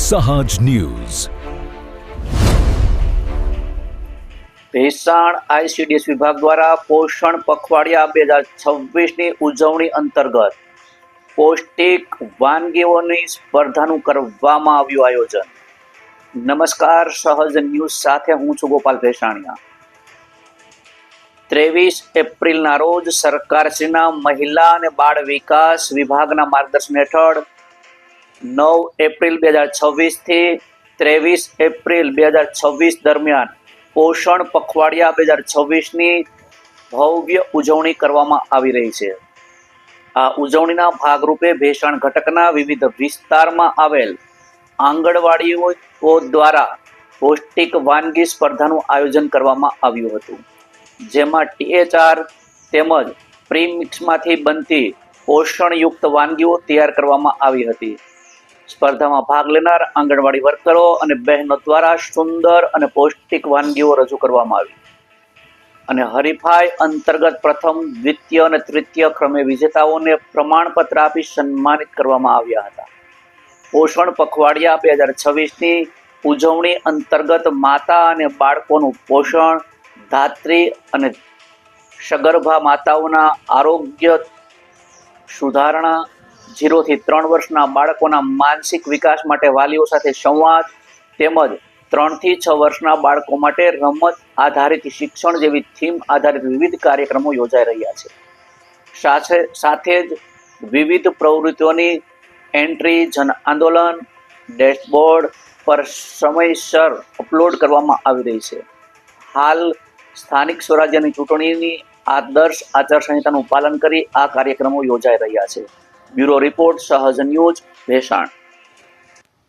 સહજ news. Bhesan ICDS વિભાગ દ્વારા પોષણ પખવાડિયા 2026ની ઉજવણી અંતર્ગત પૌષ્ટિક વાનગીઓની સ્પર્ધાનું કરવામાં આવ્યું આયોજન. નમસ્કાર, સહજ ન્યૂઝ સાથે હું છું ગોપાલ ભેસાણિયા. 23 એપ્રિલના રોજ સરકારશ્રીના મહિલા અને બાળ વિકાસ વિભાગના માર્ગદર્શન હેઠળ 9 એપ્રિલ 2026 થી 23 એપ્રિલ 2026 દરમિયાન પોષણ પખવાડિયા 2026ની ભવ્ય ઉજવણી કરવામાં આવી રહી છે. આ ઉજવણીના ભાગરૂપે ભેસાણ ઘટકના વિવિધ વિસ્તારમાં આવેલ આંગણવાડીઓ દ્વારા પૌષ્ટિક વાનગી સ્પર્ધાનું આયોજન કરવામાં આવ્યું હતું, જેમાં THR તેમજ પ્રીમિક્સમાંથી બનતી પોષણયુક્ત વાનગીઓ તૈયાર કરવામાં આવી હતી. સ્પર્ધામાં ભાગ લેનાર આંગણવાડી વર્કરો અને બહેનો દ્વારા સુંદર અને પૌષ્ટિક વાનગીઓ રજૂ કરવામાં આવી અને હરીફાઈ અંતર્ગત પ્રથમ, દ્વિતીય અને તૃતીય ક્રમે વિજેતાઓને પ્રમાણપત્ર આપી સન્માનિત કરવામાં આવ્યા હતા. પોષણ પખવાડિયા 2026ની ઉજવણી અંતર્ગત માતા અને બાળકોનું પોષણ, ધાત્રી અને સગર્ભા માતાઓના આરોગ્ય સુધારણા, 0 થી 3 વર્ષના બાળકોના માનસિક વિકાસ માટે વાલીઓ સાથે સંવાદ તેમજ 3 થી 6 વર્ષના બાળકો માટે રમત આધારિત શિક્ષણ જેવી થીમ આધારિત વિવિધ કાર્યક્રમો યોજાઈ રહ્યા છે. સાથે જ વિવિધ પ્રવૃત્તિઓની એન્ટ્રી જન આંદોલન ડેશબોર્ડ પર સમયસર અપલોડ કરવામાં આવી રહી છે. હાલ સ્થાનિક સ્વરાજ્યની ચૂંટણીની આદર્શ આચારસંહિતાનું પાલન કરી આ કાર્યક્રમો યોજાઈ રહ્યા છે. બ્યુરો રિપોર્ટ, સહજ ન્યૂઝ, ભેસાણ.